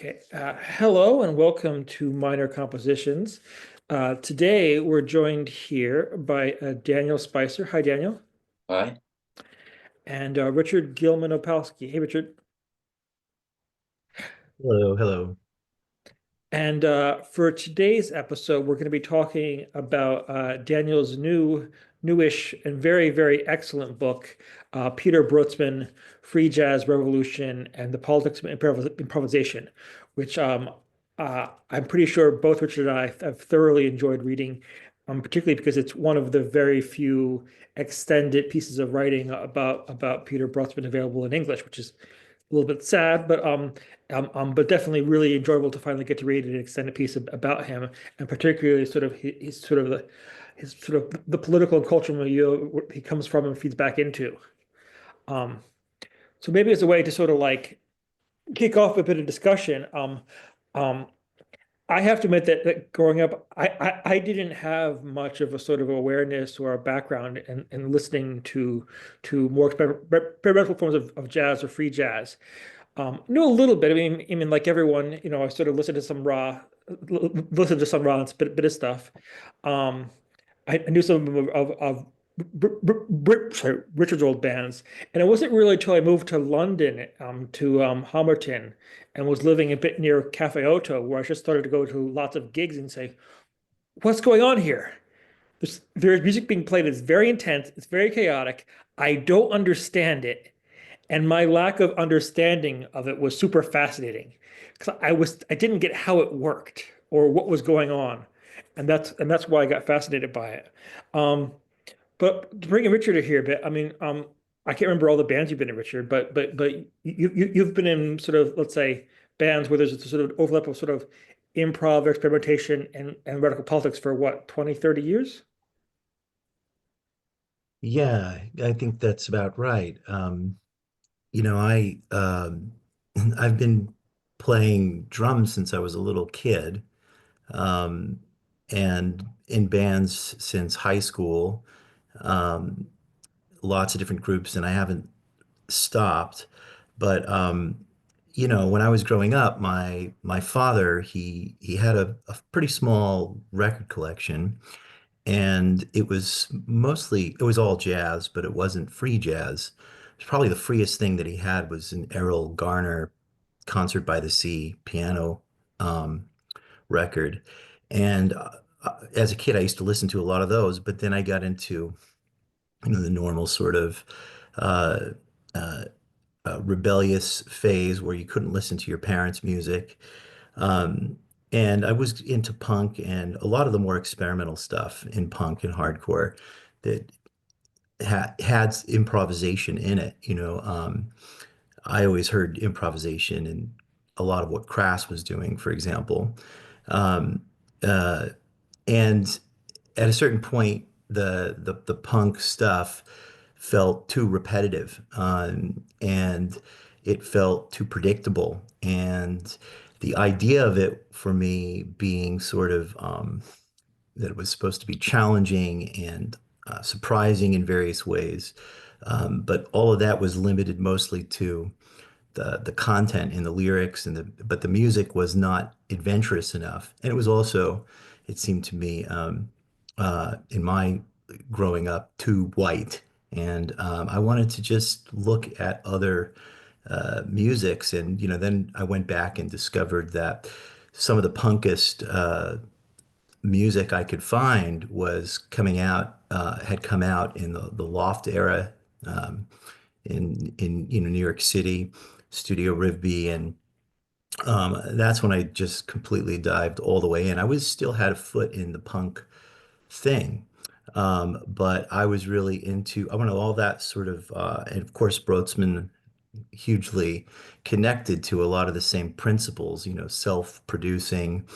Okay, hello and welcome to Minor Compositions. Today we're joined here by Daniel Spicer. Hi, Daniel. Hi. And Richard Gilman-Opalsky. Hey, Richard. Hello, hello. And for today's episode, we're going to be talking about Daniel's newish and very, very excellent book, Peter Brötzmann, Free Jazz Revolution and the Politics of Improvisation, which I'm pretty sure both Richard and I have thoroughly enjoyed reading, particularly because it's one of the very few extended pieces of writing about Peter Brötzmann available in English, which is a little bit sad, but definitely really enjoyable to finally get to read an extended piece about him, and particularly sort of his sort of the political and cultural milieu he comes from and feeds back into. Um, so maybe as a way to sort of like kick off a bit of discussion, um, I have to admit that growing up, I didn't have much of a sort of awareness or a background in listening to more experimental forms of jazz or free jazz. Knew a little bit. I mean, like everyone, I sort of listened to some raw and bit of stuff. Um, I knew some of Richard's old bands, and it wasn't really until I moved to London, to Homerton, and was living a bit near Cafe Oto, where I just started to go to lots of gigs and say, "What's going on here? There's music being played. It's very intense. It's very chaotic. I don't understand it." And my lack of understanding of it was super fascinating because I didn't get how it worked or what was going on, and that's why I got fascinated by it. Um, but to bring in Richard here a bit, I mean, I can't remember all the bands you've been in, Richard, but you've been in sort of, let's say, bands where there's a sort of overlap of sort of improv, experimentation, and radical politics for what, 20, 30 years? Yeah, I think that's about right. I I've been playing drums since I was a little kid, um, and in bands since high school, um, lots of different groups, and I haven't stopped. But when I was growing up, my father he had a pretty small record collection. And it was all jazz, but it wasn't free jazz. It's probably the freest thing that he had was an Errol Garner Concert by the Sea piano um, record. And as a kid, I used to listen to a lot of those, but then I got into, the normal sort of uh, uh, rebellious phase where you couldn't listen to your parents' music. Um, and I was into punk and a lot of the more experimental stuff in punk and hardcore that had improvisation in it. I always heard improvisation in a lot of what Crass was doing, for example. Um, uh, and at a certain point, the punk stuff felt too repetitive, and it felt too predictable. And the idea of it for me being sort of that it was supposed to be challenging and surprising in various ways, but all of that was limited mostly to the content in the lyrics but the music was not adventurous enough. And it was also, it seemed to me, in my growing up, too white. And I wanted to just look at other musics. And, then I went back and discovered that some of the punkest music I could find had come out in the loft era, um, in New York City, Studio Rivby, and that's when I just completely dived all the way in. I was still had a foot in the punk thing, but I was really into I want to all that sort of, and of course Brotzmann hugely connected to a lot of the same principles, self-producing,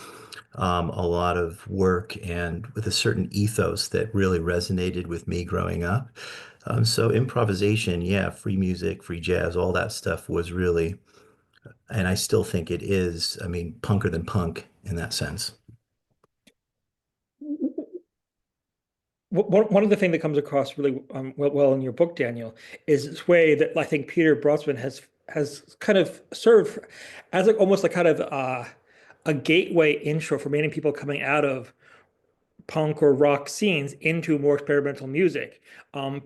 a lot of work and with a certain ethos that really resonated with me growing up. So improvisation, yeah, free music, free jazz, all that stuff was really, and I still think it is, I mean, punker than punk in that sense. One of the things that comes across really well in your book, Daniel, is this way that I think Peter Brötzmann has has kind of served as like almost like kind of a gateway intro for many people coming out of punk or rock scenes into more experimental music.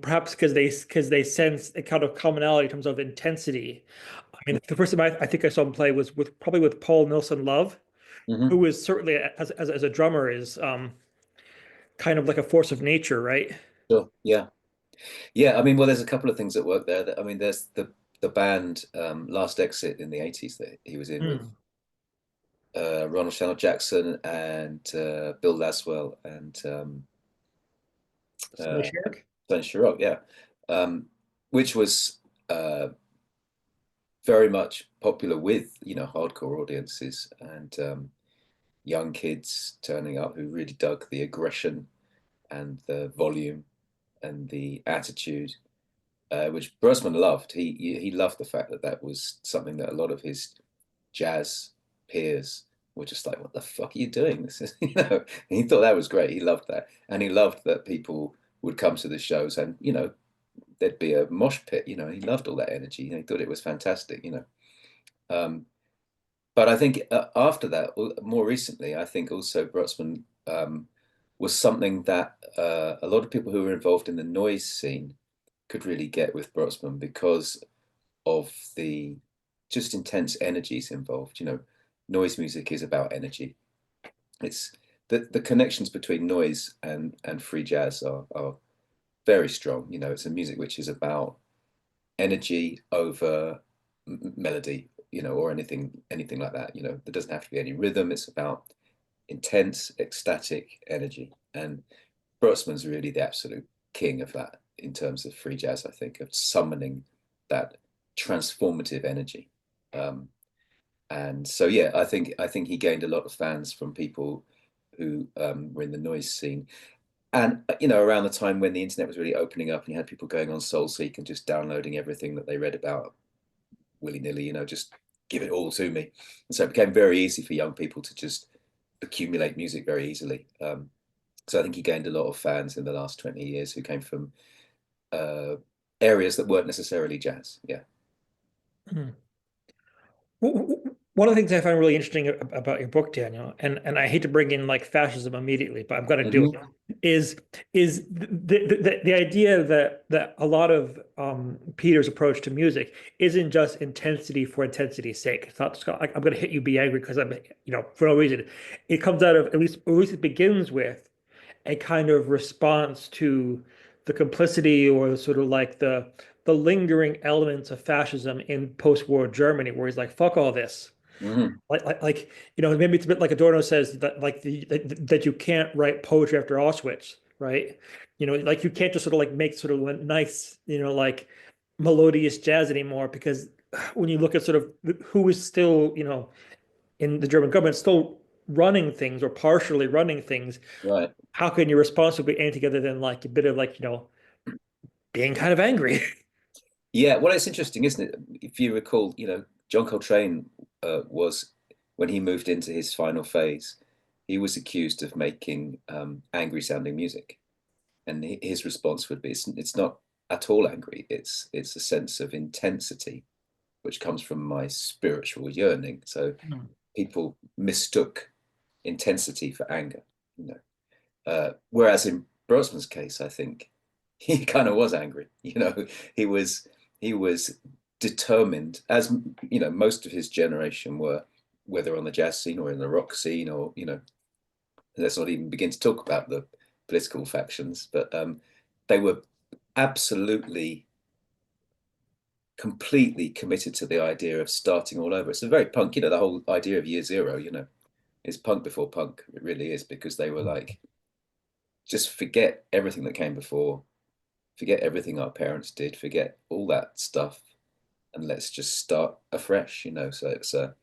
Perhaps because they sense a kind of commonality in terms of intensity. I mean, the first time I think I saw him play was probably with Paul Nilsson Love, Hmm. who is certainly as a drummer is kind of like a force of nature, right? Sure. Yeah. Yeah. I mean, well, there's a couple of things that work there. I mean, there's the band Last Exit in the 80s that he was in with Mm. Ronald Channel Jackson and Bill Laswell and Sonny uh, Sherrick? Tony Sharrock, yeah, um, which was uh, very much popular with hardcore audiences and young kids turning up who really dug the aggression and the volume and the attitude, which Brötzmann loved. He loved the fact that that was something that a lot of his jazz peers were just like, "What the fuck are you doing? This is," And he thought that was great. He loved that, and he loved that people would come to the shows and there'd be a mosh pit. He loved all that energy. He thought it was fantastic. Um, but I think after that, more recently, I think also Brötzmann was something that a lot of people who were involved in the noise scene could really get with Brötzmann because of the just intense energies involved. Noise music is about energy. It's the connections between noise and free jazz are very strong. It's a music which is about energy over melody, or anything like that. There doesn't have to be any rhythm. It's about intense, ecstatic energy. And Brötzmann's really the absolute king of that in terms of free jazz, I think, of summoning that transformative energy. Um, and so, yeah, I think he gained a lot of fans from people who were in the noise scene. And around the time when the internet was really opening up, and you had people going on SoulSeek and just downloading everything that they read about willy nilly, just give it all to me. And so it became very easy for young people to just accumulate music very easily. So I think he gained a lot of fans in the last 20 years who came from uh, areas that weren't necessarily jazz. Yeah. Mm. One of the things I find really interesting about your book, Daniel, and I hate to bring in like fascism immediately, but I'm going to do Hmm. it, is the idea that a lot of Peter's approach to music isn't just intensity for intensity's sake. It's not just like I'm going to hit you, be angry because I'm, for no reason. It comes out of at least it begins with a kind of response to the complicity or sort of like the lingering elements of fascism in post-war Germany, where he's like, "Fuck all this." Hmm. Maybe it's a bit like Adorno says that like that you can't write poetry after Auschwitz, right? Like you can't just sort of like make sort of nice, like melodious jazz anymore because when you look at sort of who is still, in the German government still running things or partially running things, Right. how can your response be anything other than like a bit of like, being kind of angry? Yeah. Well, it's interesting, isn't it? If you recall, John Coltrane was, when he moved into his final phase, he was accused of making angry sounding music. And his response would be, it's not at all angry. It's a sense of intensity, which comes from my spiritual yearning. So Hmm. people mistook intensity for anger. You whereas in Brosman's case, I think he kind of was angry. He was he was determined, as most of his generation were, whether on the jazz scene or in the rock scene, or let's not even begin to talk about the political factions, but they were absolutely completely committed to the idea of starting all over. It's a very punk, the whole idea of year zero, is punk before punk. It really is, because they were like, just forget everything that came before, forget everything our parents did, forget all that stuff, and let's just start afresh. So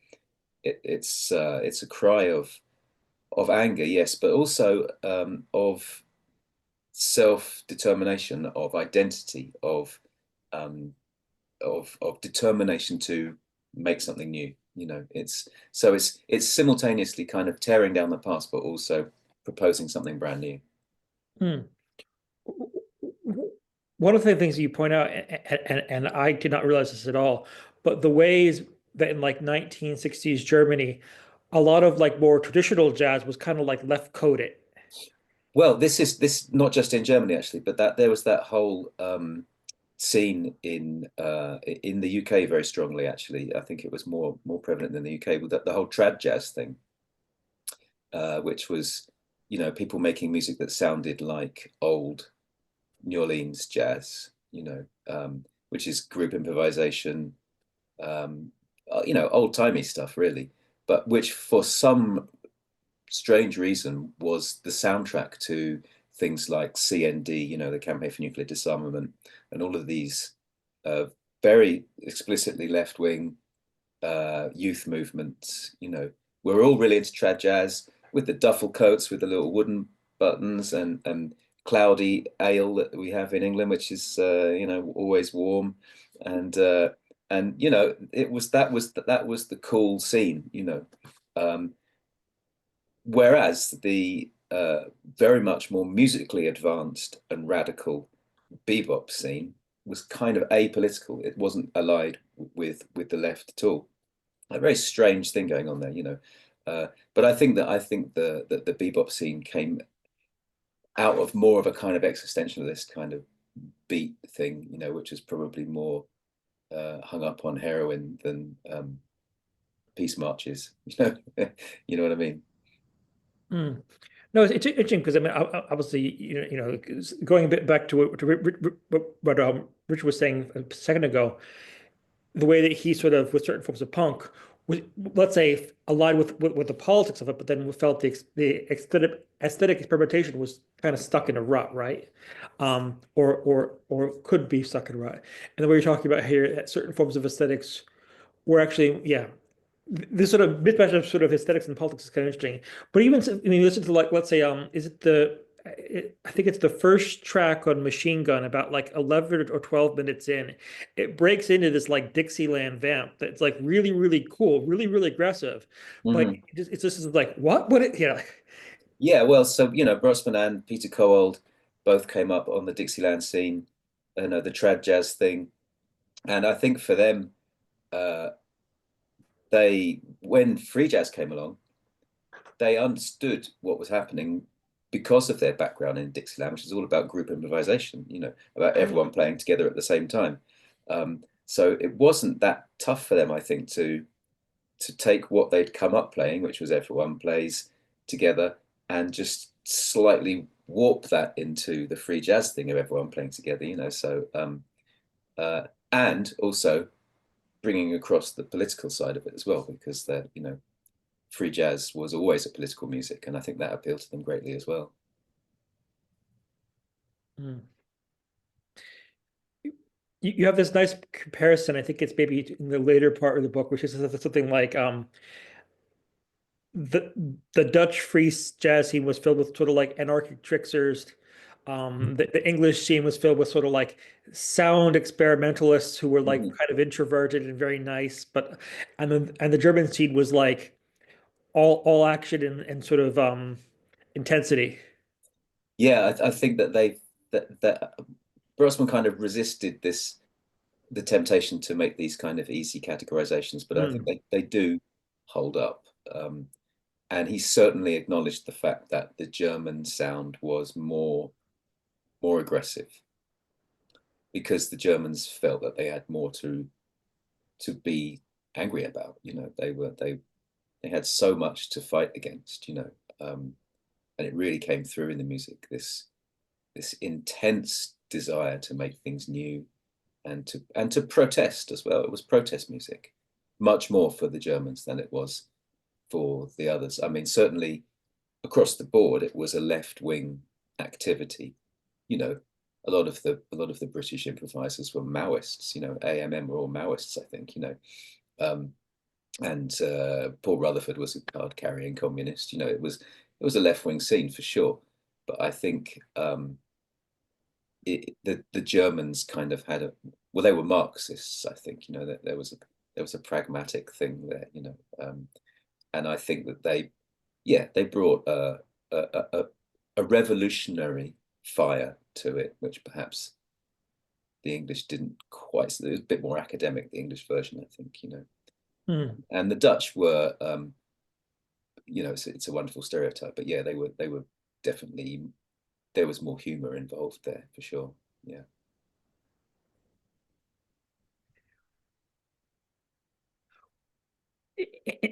it's a cry of anger, yes, but also of self-determination, of identity, um, of determination to make something new. It's simultaneously kind of tearing down the past, but also proposing something brand new. Hmm. One of the things you point out, and I did not realize this at all, but the ways that in like 1960s Germany, a lot of like more traditional jazz was kind of like left coded. Well, this not just in Germany actually, but that there was that whole scene in the UK very strongly actually. I think it was more prevalent than the UK with the whole trad jazz thing, which was, you know, people making music that sounded like old New Orleans jazz, you know, which is group improvisation, you know, old timey stuff really, but which for some strange reason was the soundtrack to things like CND, you know, the Campaign for Nuclear Disarmament, and all of these very explicitly left-wing youth movements. You know, we're all really into trad jazz with the duffel coats with the little wooden buttons and cloudy ale that we have in England, which is you know, always warm, and you know, that was the cool scene, you know. Whereas the very much more musically advanced and radical bebop scene was kind of apolitical. It wasn't allied with the left at all. A very strange thing going on there, you know. But I think the bebop scene came out of more of a kind of existentialist kind of beat thing, you know, which is probably more hung up on heroin than peace marches. You know, you know what I mean? Mm. No, it's interesting because I mean, obviously, going a bit back to what Richard was saying a second ago, the way that he sort of, with certain forms of punk, was, let's say, aligned with the politics of it, but then we felt the aesthetic experimentation was kind of stuck in a rut, right? Or could be stuck in a rut. And the way you're talking about here, that certain forms of aesthetics were actually, yeah, this sort of mismatch of sort of aesthetics and politics is kind of interesting. But even I mean, listen to like, let's say, is it I think it's the first track on Machine Gun, about like 11 or 12 minutes in. It breaks into this like Dixieland vamp that's like really, really cool, really, really aggressive. But Mm-hmm. it's just like, what it, yeah. Yeah, well, so you know, Brötzmann and Peter Kowold both came up on the Dixieland scene, you know, the trad jazz thing, and I think for them, uh, they when free jazz came along, they understood what was happening because of their background in Dixieland, which is all about group improvisation, you know, about everyone playing together at the same time. So it wasn't that tough for them, I think, to take what they'd come up playing, which was everyone plays together, and just slightly warp that into the free jazz thing of everyone playing together, you know. So and also bringing across the political side of it as well, because the, you know, free jazz was always a political music, and I think that appealed to them greatly as well. Mm. You have this nice comparison. I think it's maybe in the later part of the book, which is something like the Dutch free jazz scene was filled with sort of like anarchic tricksters. The English scene was filled with sort of like sound experimentalists who were like Mm-hmm. kind of introverted and very nice, but and the German scene was like all action and sort of intensity. Yeah, I think that that Brosman kind of resisted the temptation to make these kind of easy categorizations, but I think Mm. they do hold up. And he certainly acknowledged the fact that the German sound was more aggressive because the Germans felt that they had more to be angry about. You know, they had so much to fight against. You know, and it really came through in the music. This intense desire to make things new and to protest as well. It was protest music, much more for the Germans than it was for the others. I mean, certainly across the board, it was a left-wing activity. You know, a lot of the British improvisers were Maoists. You know, AMM were all Maoists, I think. You know, um, and Paul Rutherford was a card-carrying communist. You know, it was a left-wing scene for sure. But I think the Germans kind of had well, they were Marxists. I think, you know, that there was a pragmatic thing there. You know, and I think that they brought a revolutionary fire to it, which perhaps the English didn't quite. It was a bit more academic, the English version, I think, you know. And the Dutch were, you know, it's a wonderful stereotype, but yeah, they were definitely, there was more humor involved there for sure. Yeah.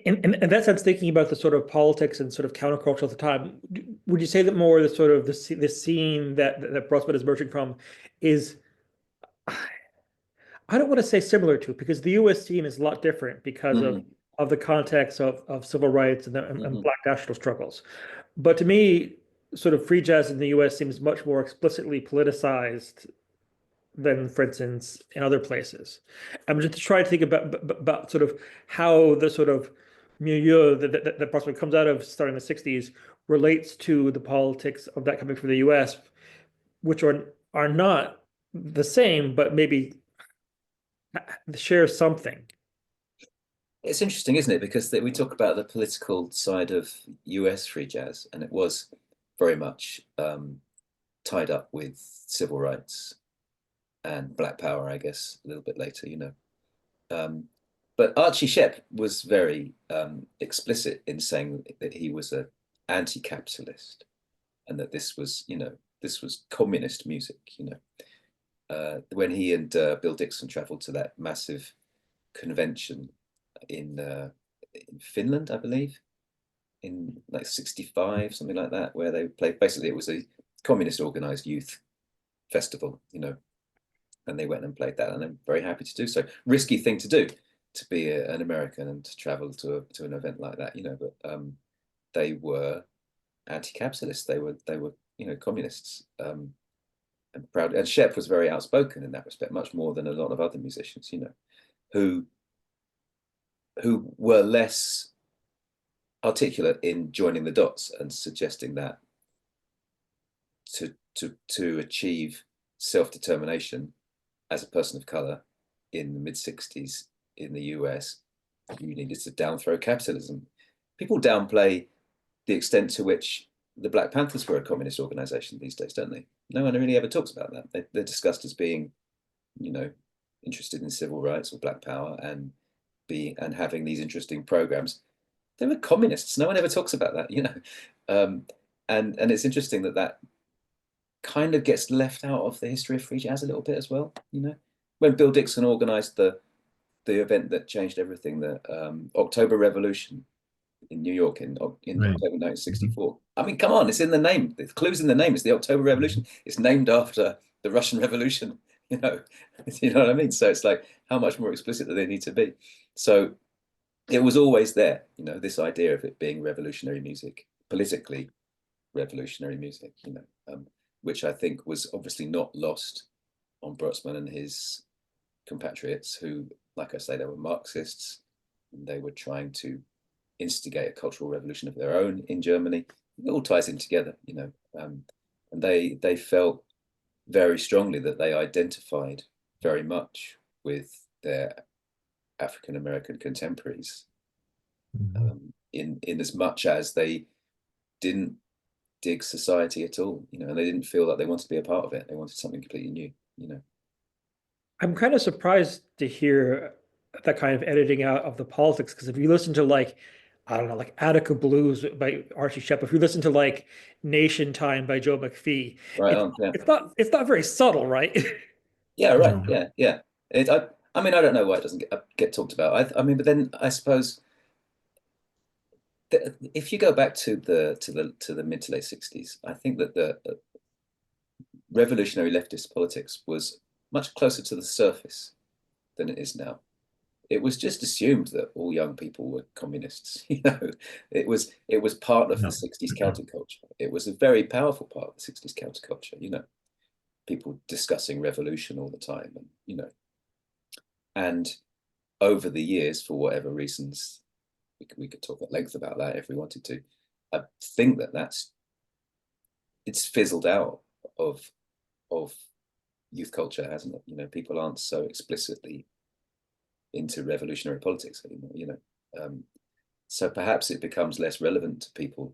In that sense, thinking about the sort of politics and sort of counterculture at the time, would you say that more the sort of the scene that Brötzmann is emerging from is, I don't want to say similar to, because the US scene is a lot different because of the context of civil rights and Black national struggles. But to me, sort of free jazz in the US seems much more explicitly politicized than, for instance, in other places. I'm just trying to think about sort of how the sort of milieu that Brötzmann comes out of starting in the 60s relates to the politics of that coming from the US, which are not the same, but maybe share something. It's interesting, isn't it? Because we talk about the political side of US free jazz, and it was very much tied up with civil rights and Black Power, I guess, a little bit later, you know. But Archie Shepp was very explicit in saying that he was an anti-capitalist, and that this was, you know, this was communist music, you know. When he and Bill Dixon traveled to that massive convention in Finland, I believe, in like 65, something like that, where they played, basically it was a communist organized youth festival, you know, and they went and played that, and I'm very happy to do so. Risky thing to do, to be an American and to travel to an event like that, you know, but they were anti-capitalist. They were you know, communists, and proud. And Shepp was very outspoken in that respect, much more than a lot of other musicians, you know, who were less articulate in joining the dots and suggesting that to achieve self-determination as a person of color in the mid-60s in the US, you needed to downthrow capitalism. People downplay the extent to which the Black Panthers were a communist organization these days, don't they? No one really ever talks about that. They're discussed as being, you know, interested in civil rights or Black Power and having these interesting programs. They were communists. No one ever talks about that, you know. And it's interesting that kind of gets left out of the history of free jazz a little bit as well, you know. When Bill Dixon organized the event that changed everything, the October Revolution in New York in Right. October 1964. I mean, come on, it's in the name. The clue's in the name. It's the October Revolution. It's named after the Russian Revolution, you know. You know what I mean? So it's like, how much more explicit do they need to be? So it was always there, you know, this idea of it being revolutionary music, politically revolutionary music, you know, which I think was obviously not lost on Brötzmann and his compatriots who, like I say, they were Marxists, and they were trying to instigate a cultural revolution of their own in Germany. It all ties in together, you know, and they felt very strongly that they identified very much with their African American contemporaries, in as much as they didn't dig society at all, you know, and they didn't feel that they wanted to be a part of it. They wanted something completely new, you know. I'm kind of surprised to hear that kind of editing out of the politics, because if you listen to, like, I don't know, like Attica Blues by Archie Shepp, if you listen to like Nation Time by Joe McPhee, Right on, yeah. it's not very subtle, right? Yeah, right. Yeah. I mean, I don't know why it doesn't get talked about. I mean, but then I suppose that if you go back to the mid to late 60s, I think that the revolutionary leftist politics was much closer to the surface than it is now. It was just assumed that all young people were communists. You know, it was part of the 60s counterculture. It was a very powerful part of the 60s counterculture, you know, people discussing revolution all the time, and, you know, and over the years, for whatever reasons, we could talk at length about that if we wanted to. I think it's fizzled out of youth culture, hasn't it? You know, people aren't so explicitly into revolutionary politics anymore, you know. So perhaps it becomes less relevant to people,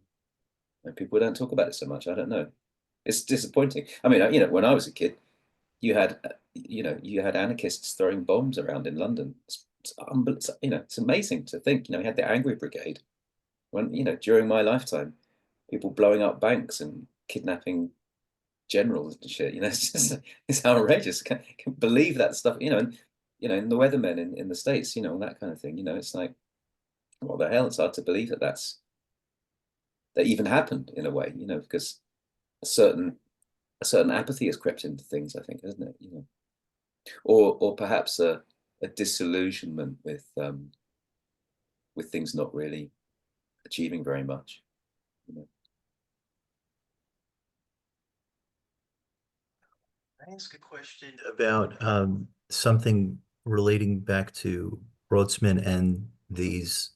and people don't talk about it so much. I don't know. It's disappointing. I mean, you know, when I was a kid, you had you had anarchists throwing bombs around in London. It's amazing to think. You had the Angry Brigade when during my lifetime, people blowing up banks and kidnapping generals and shit. It's outrageous. Can't believe that stuff. And the weathermen in the States, and that kind of thing. It's like, what the hell? It's hard to believe that even happened in a way. Because a certain apathy has crept into things, I think, hasn't it? Or perhaps a disillusionment with things not really achieving very much. Can I ask a question about something relating back to Brötzmann and these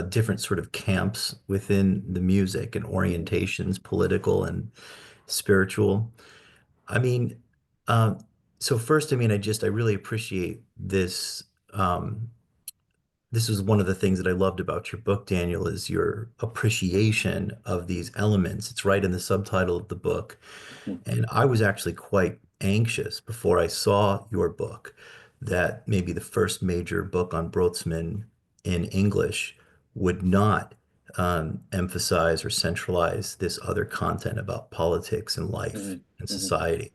different sort of camps within the music and orientations, political and spiritual? I mean, um, so first, I mean, I really appreciate this. This is one of the things that I loved about your book, Daniel, is your appreciation of these elements. It's right in the subtitle of the book. And I was actually quite anxious before I saw your book that maybe the first major book on Brötzmann in English would not emphasize or centralize this other content about politics and life and society.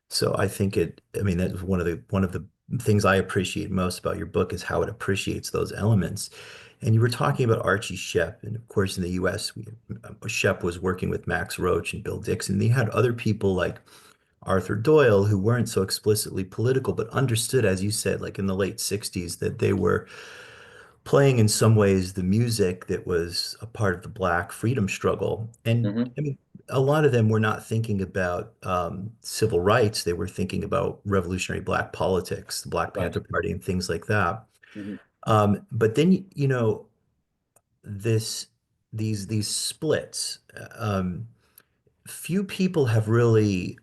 So I think I mean, that's one of the things I appreciate most about your book is how it appreciates those elements. And you were talking about Archie Shepp, and of course, in the U.S., Shepp was working with Max Roach and Bill Dixon. They had other people like Arthur Doyle who weren't so explicitly political, but understood, as you said, like in the late '60s, that they were playing in some ways the music that was a part of the Black freedom struggle. And Mm-hmm. I mean, a lot of them were not thinking about civil rights. They were thinking about revolutionary Black politics, the Black Right. Panther Party, and things like that. Mm-hmm. But then, this these splits. Few people have really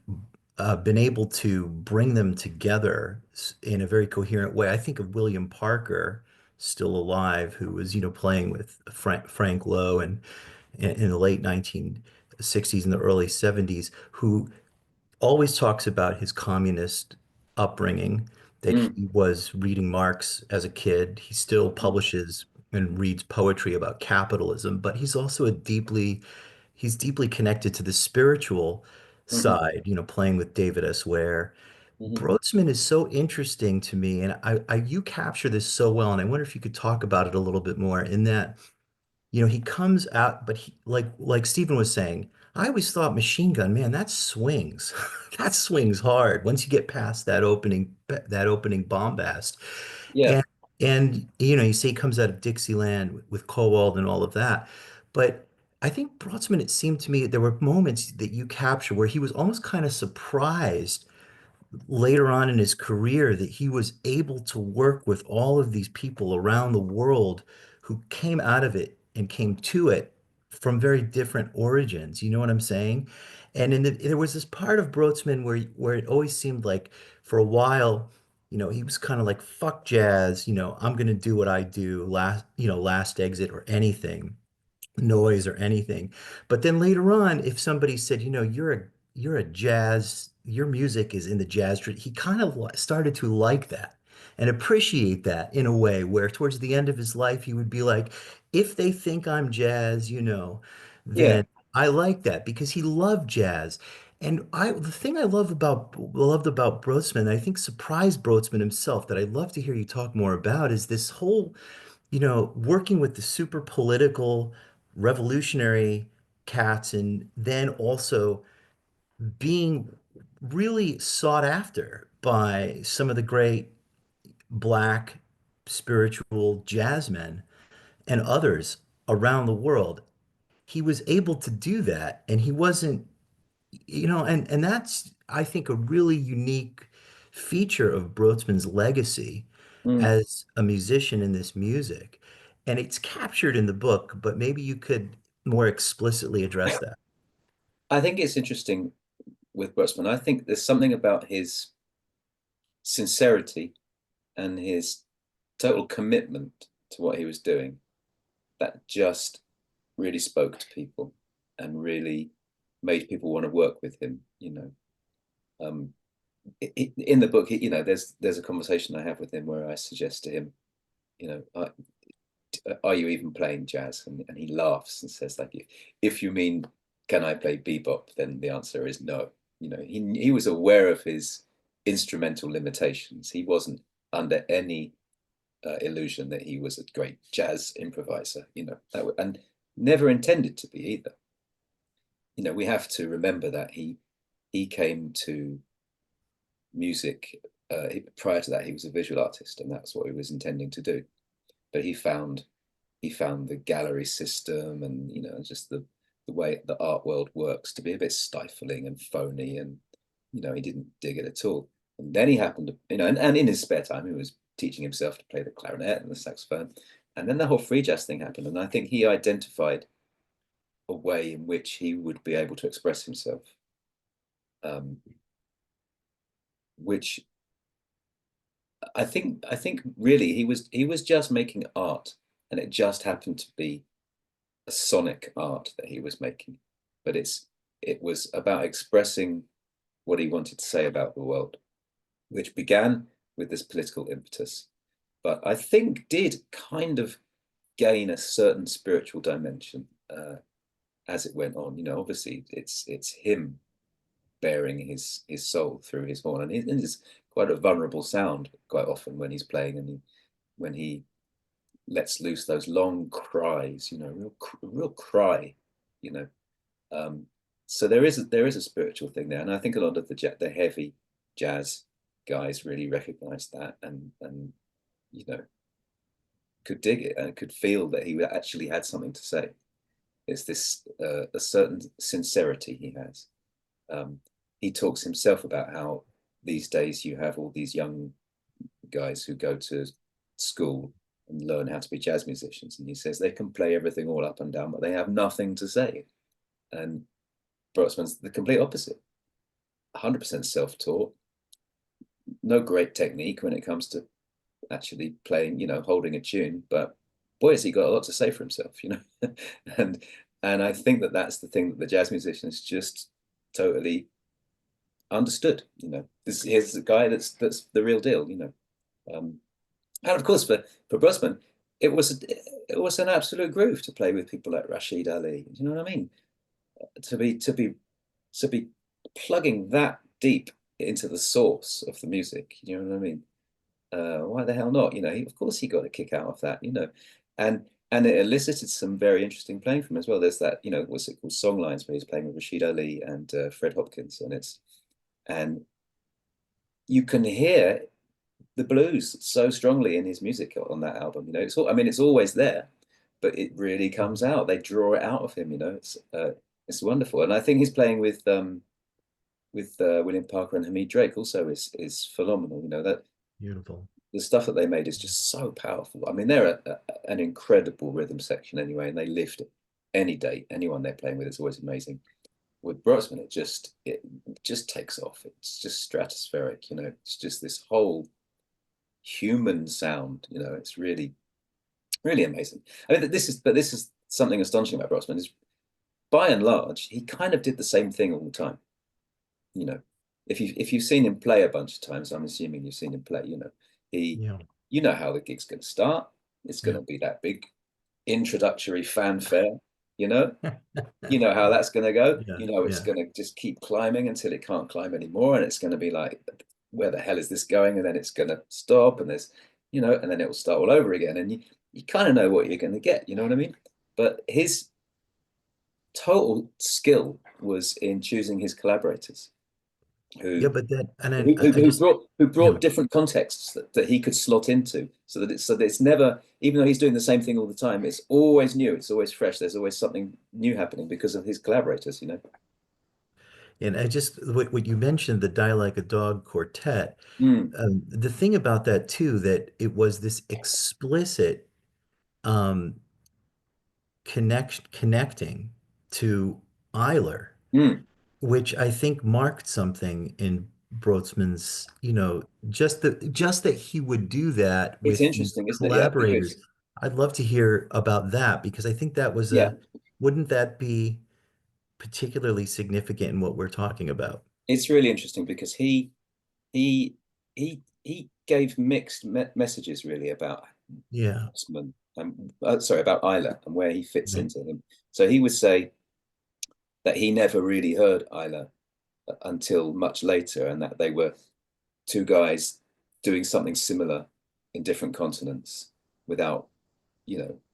been able to bring them together in a very coherent way. I think of William Parker, still alive, who was, playing with Frank Lowe and in the late 1960s and the early 70s, who always talks about his communist upbringing, that Mm-hmm. he was reading Marx as a kid. He still publishes and reads poetry about capitalism, but he's deeply connected to the spiritual Mm-hmm. side, playing with David S. Ware. Mm-hmm. Brötzmann is so interesting to me, and you capture this so well, and I wonder if you could talk about it a little bit more in that he comes out, but he like Stephen was saying, I always thought Machine Gun, man, that swings. That swings hard once you get past that opening bombast. Yeah. And you say he comes out of Dixieland with Cowald and all of that. But I think Brötzmann, it seemed to me there were moments that you capture where he was almost kind of surprised later on in his career that he was able to work with all of these people around the world who came out of it and came to it from very different origins. You know what I'm saying? And there was this part of Brötzmann where it always seemed like for a while, he was kind of like, fuck jazz, I'm gonna do what I do, last exit or anything noise or anything. But then later on, if somebody said, you're a jazz, your music is in the jazz, he kind of started to like that and appreciate that in a way where towards the end of his life, he would be like, if they think I'm jazz, Yeah. then I like that because he loved jazz. And the thing I loved about Brötzmann, I think surprised Brötzmann himself that I'd love to hear you talk more about is this whole working with the super political, revolutionary cats, and then also being really sought after by some of the great Black spiritual jazzmen and others around the world. He was able to do that, and he wasn't and that's, I think, a really unique feature of Brötzmann's legacy Mm. as a musician in this music. And it's captured in the book, but maybe you could more explicitly address that. I think it's interesting with Brötzmann. I think there's something about his sincerity and his total commitment to what he was doing that just really spoke to people and really made people want to work with him. Um, in the book, there's a conversation I have with him where I suggest to him, are you even playing jazz? And he laughs and says, like, if you mean, can I play bebop? Then the answer is no. He was aware of his instrumental limitations. He wasn't under any illusion that he was a great jazz improviser, and never intended to be either. We have to remember that he came to music prior to that. He was a visual artist, and that's what he was intending to do. But he found the gallery system and just the way the art world works to be a bit stifling and phony, and he didn't dig it at all. And then he happened to, and in his spare time he was teaching himself to play the clarinet and the saxophone, and then the whole free jazz thing happened, and I think he identified a way in which he would be able to express himself, which I think really he was just making art, and it just happened to be a sonic art that he was making, but it was about expressing what he wanted to say about the world, which began with this political impetus, but I think did kind of gain a certain spiritual dimension as it went on. Obviously it's him bearing his soul through his horn, and it's quite a vulnerable sound quite often when he's playing, and when he lets loose those long cries, real cry, so there is a spiritual thing there, and I think a lot of the heavy jazz guys really recognized that, and could dig it and could feel that he actually had something to say. It's this a certain sincerity he has. He talks himself about how these days you have all these young guys who go to school and learn how to be jazz musicians, and he says they can play everything all up and down, but they have nothing to say. And Brötzmann's the complete opposite. 100% self-taught, no great technique when it comes to actually playing, holding a tune, but boy, has he got a lot to say for himself, and I think that's the thing that the jazz musicians just totally understood. Here's the guy that's the real deal. And of course for Brötzmann, it was an absolute groove to play with people like Rashid Ali. You know what I mean? To be plugging that deep into the source of the music. You know what I mean? Why the hell not? Of course he got a kick out of that. And it elicited some very interesting playing from him as well. There's that, what's it called, Songlines, where he's playing with Rashid Ali and Fred Hopkins, and you can hear the blues so strongly in his music on that album. It's always there, but it really comes out. They draw it out of him. It's wonderful, and I think he's playing with William Parker and Hamid Drake also is phenomenal. That beautiful. The stuff that they made is just so powerful. They're an incredible rhythm section anyway, and they lift any date. Anyone they're playing with is always amazing. With Brötzmann, it just takes off. It's just stratospheric. It's just this whole human sound. It's really, really amazing. This is something astonishing about Brötzmann is, by and large, he kind of did the same thing all the time. If you've seen him play a bunch of times, I'm assuming you've seen him play. You know how the gig's going to start. It's going to be that big introductory fanfare. You know how that's going to go. It's going to just keep climbing until it can't climb anymore, and it's going to be like, where the hell is this going? And then it's going to stop, and there's, and then it will start all over again, and you kind of know what you're going to get. You know what I mean? But his total skill was in choosing his collaborators, who brought different contexts that he could slot into, so that it's never, even though he's doing the same thing all the time, it's always new, it's always fresh, there's always something new happening because of his collaborators. And what you mentioned, the Die Like a Dog quartet, the thing about that too, that it was this explicit connecting to Eiler, which I think marked something in Brötzmann's, just that he would do that with these collaborators. I'd love to hear about that, because I think that was wouldn't that be particularly significant in what we're talking about? It's really interesting because he he he gave mixed messages really about Yeah. Brötzmann, sorry, about Ayla and where he fits Right. into him. So he would say that he never really heard Ayla until much later, and that they were two guys doing something similar in different continents without,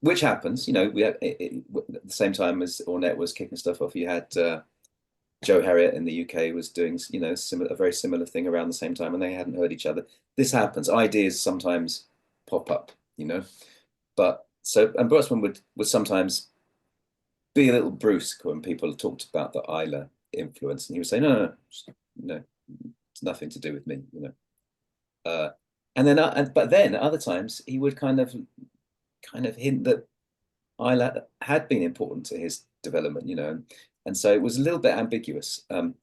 which happens. We had at the same time as Ornette was kicking stuff off, you had Joe Harriott in the UK was doing, a very similar thing around the same time, and they hadn't heard each other. This happens. Ideas sometimes pop up, But and Brötzmann would sometimes be a little brusque when people talked about the Ayla influence, and he would say, no, it's nothing to do with me, and then, but then other times he would kind of hint that Ayla had been important to his development, and so it was a little bit ambiguous. And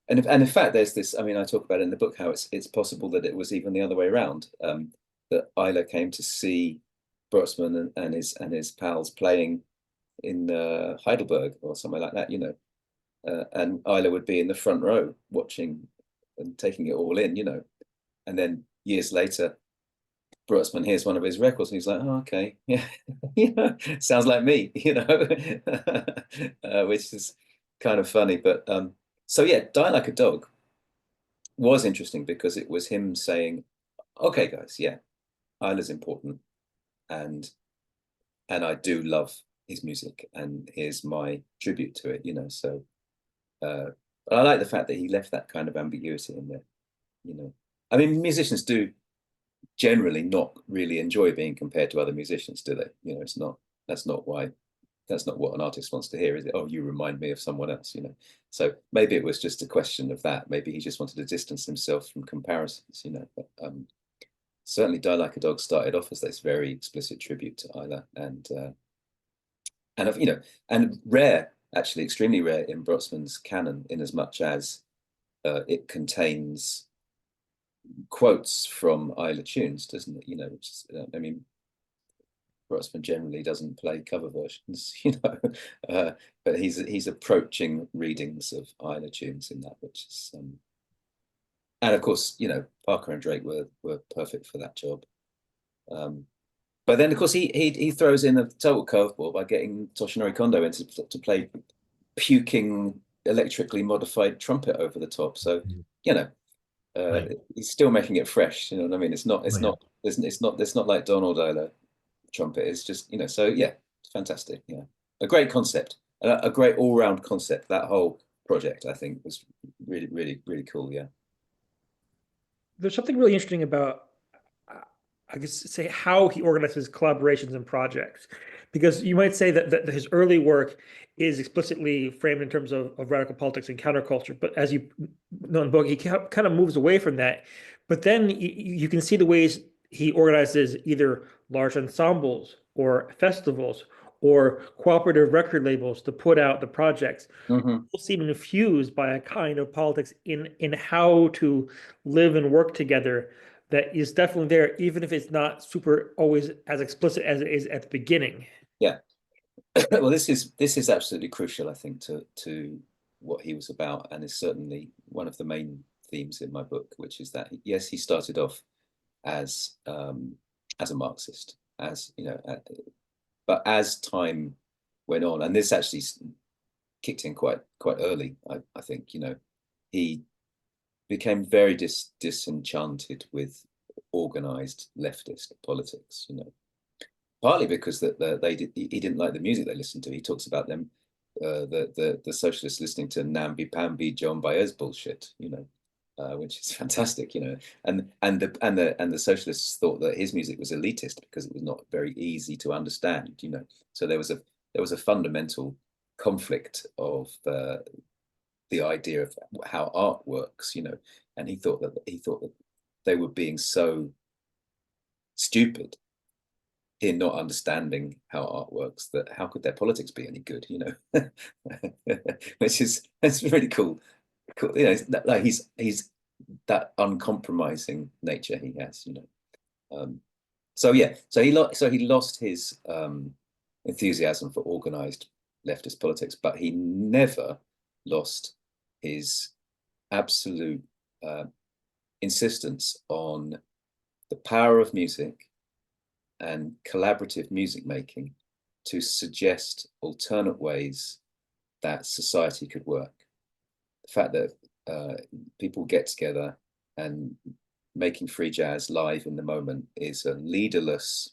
in fact, there's this. I mean, I talk about it in the book how it's possible that it was even the other way around. That Ayla came to see Brötzmann and his pals playing in Heidelberg or somewhere like that, and Ayla would be in the front row watching and taking it all in, and then years later, Brötzmann hears one of his records and he's like, oh, okay, yeah, sounds like me, which is kind of funny. But so yeah, Die Like a Dog was interesting because it was him saying, okay, guys, yeah, Ayla's important, and I do love his music, and here's my tribute to it, So, but I like the fact that he left that kind of ambiguity in there, I mean, musicians do generally not really enjoy being compared to other musicians, do they? It's not. That's not what an artist wants to hear, is it? Oh, you remind me of someone else, So maybe it was just a question of that. Maybe he just wanted to distance himself from comparisons, But, certainly, Die Like a Dog started off as this very explicit tribute to Ayla, and and rare, actually, extremely rare in Brötzmann's canon, in as much as it contains quotes from Ayla tunes, doesn't it? Which is, I mean, Brötzmann generally doesn't play cover versions, but he's approaching readings of Ayla tunes in that, which is, and of course, Parker and Drake were perfect for that job. But then, of course, he throws in a total curveball by getting Toshinori Kondo in to play puking electrically modified trumpet over the top. So, right. He's still making it fresh. You know what I mean? It's not like Donald Ayla trumpet. It's just, so yeah, it's fantastic. Yeah, a great concept, a great all-round concept. That whole project, I think, was really, really, really cool. Yeah. There's something really interesting about, I guess, say how he organizes collaborations and projects, because you might say that his early work is explicitly framed in terms of radical politics and counterculture, but as you know in the book, he kind of moves away from that. But then you can see the ways he organizes either large ensembles or festivals or cooperative record labels to put out the projects. People seem infused by a kind of politics in how to live and work together that is definitely there, even if it's not super always as explicit as it is at the beginning. Yeah. Well, this is absolutely crucial, I think, to what he was about, and is certainly one of the main themes in my book, which is that yes, he started off as a Marxist, but as time went on, and this actually kicked in quite early, I think, he became very disenchanted with organized leftist politics, partly because he didn't like the music they listened to. He talks about them, the socialists listening to namby pamby John Baez bullshit, which is fantastic, and the socialists thought that his music was elitist because it was not very easy to understand, So there was a fundamental conflict of the idea of how art works, and he thought that they were being so stupid in not understanding how art works that how could their politics be any good, which is, it's really cool, like he's that uncompromising nature he has, so yeah, so he lost his enthusiasm for organized leftist politics, but he never lost his absolute insistence on the power of music and collaborative music making to suggest alternate ways that society could work. The fact that people get together and making free jazz live in the moment is a leaderless,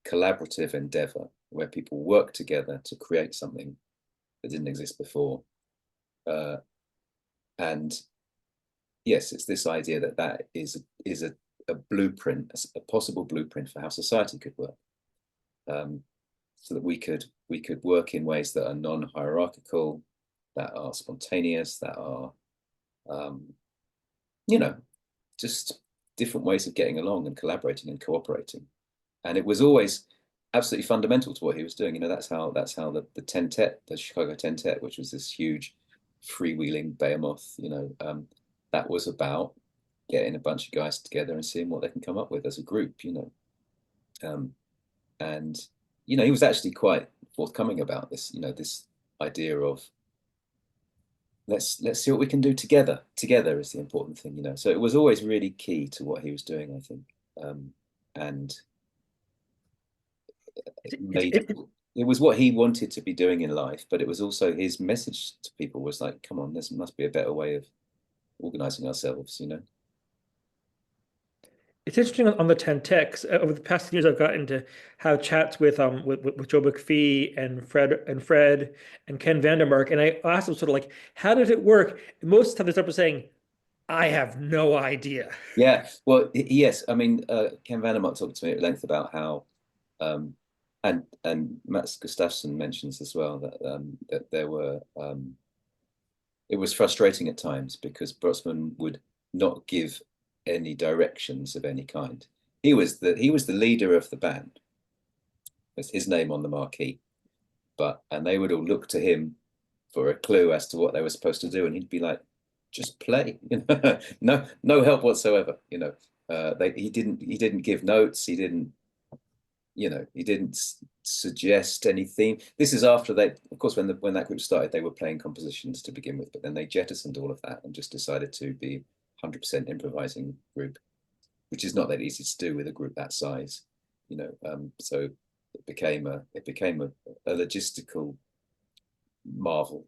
collaborative endeavor where people work together to create something that didn't exist before. And yes, it's this idea that that is a blueprint, a possible blueprint for how society could work, so that we could work in ways that are non-hierarchical, that are spontaneous, that are, you know, just different ways of getting along and collaborating and cooperating. And it was always absolutely fundamental to what he was doing. You know, that's how the Tentet, the Chicago Tentet, which was this huge freewheeling behemoth, you know, that was about getting a bunch of guys together and seeing what they can come up with as a group, you know. And, you know, he was actually quite forthcoming about this, you know, this idea of let's see what we can do together. Together is the important thing, you know. So it was always really key to what he was doing, I think. And it was what he wanted to be doing in life, but it was also his message to people was like, come on, this must be a better way of organizing ourselves, you know. It's interesting on the 10 techs. Over the past years, I've gotten to have chats with Joe McPhee and Fred and Ken Vandermark, and I asked them sort of like, how did it work? And most of the time, they start by saying, I have no idea. Yeah, well, yes. I mean, Ken Vandermark talked to me at length about how, and Mats Gustafsson mentions as well that there were, it was frustrating at times because Brötzmann would not give any directions of any kind. He was the leader of the band. There's his name on the marquee, and they would all look to him for a clue as to what they were supposed to do, and he'd be like, just play, you know, no help whatsoever, you know. He didn't give notes, he didn't, you know, he didn't suggest anything. This is after they, of course, when that group started, they were playing compositions to begin with, but then they jettisoned all of that and just decided to be 100% improvising group, which is not that easy to do with a group that size, you know. So it became a logistical marvel,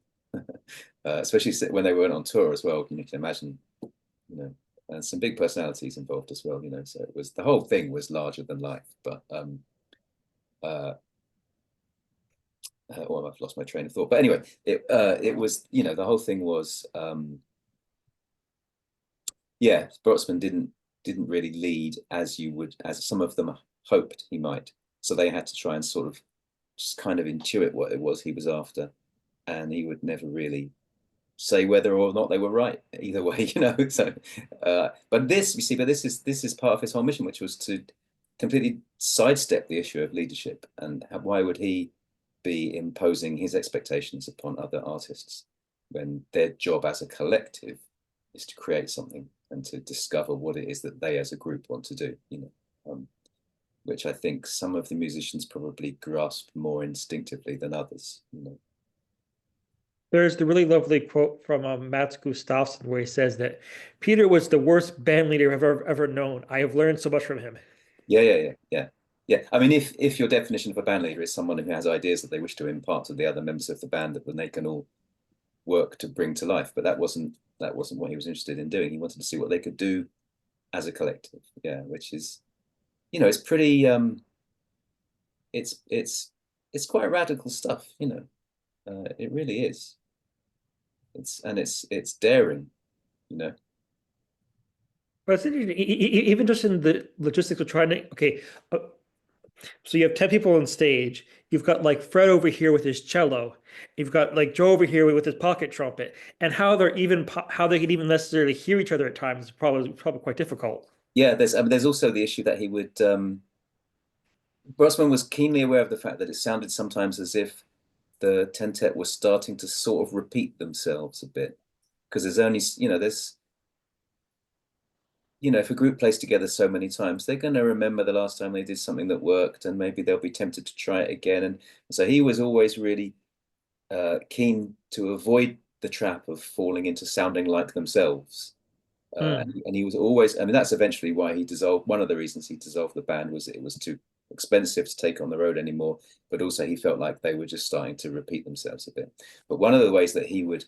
especially when they went on tour as well. You can imagine, you know, and some big personalities involved as well, you know. So it was, the whole thing was larger than life. But I've lost my train of thought. But anyway, it was, you know, the whole thing was, yeah, Brötzmann didn't really lead as some of them hoped he might. So they had to try and sort of just kind of intuit what it was he was after, and he would never really say whether or not they were right either way, you know. So, but this is part of his whole mission, which was to completely sidestep the issue of leadership, and why would he be imposing his expectations upon other artists when their job as a collective is to create something and to discover what it is that they as a group want to do, you know, which I think some of the musicians probably grasp more instinctively than others, you know. There's the really lovely quote from Mats Gustafsson where he says that Peter was the worst band leader I've ever known. I have learned so much from him. Yeah. I mean, if your definition of a band leader is someone who has ideas that they wish to impart to the other members of the band that they can all work to bring to life, but that wasn't what he was interested in doing. He wanted to see what they could do as a collective. Yeah, which is, you know, it's pretty it's quite radical stuff, you know. It really is. It's daring, you know. But it's interesting, even just in the logistics of trying to, okay, so you have 10 people on stage. You've got like Fred over here with his cello. You've got like Joe over here with his pocket trumpet. And how they could even necessarily hear each other at times is probably quite difficult. Yeah, there's also the issue that he would, Brötzmann was keenly aware of the fact that it sounded sometimes as if the tentet was starting to sort of repeat themselves a bit, because there's only, you know, if a group plays together so many times, they're going to remember the last time they did something that worked, and maybe they'll be tempted to try it again. And so he was always really keen to avoid the trap of falling into sounding like themselves. And he was always, I mean, that's eventually why he dissolved. One of the reasons he dissolved the band was it was too expensive to take on the road anymore, but also he felt like they were just starting to repeat themselves a bit. But one of the ways that he would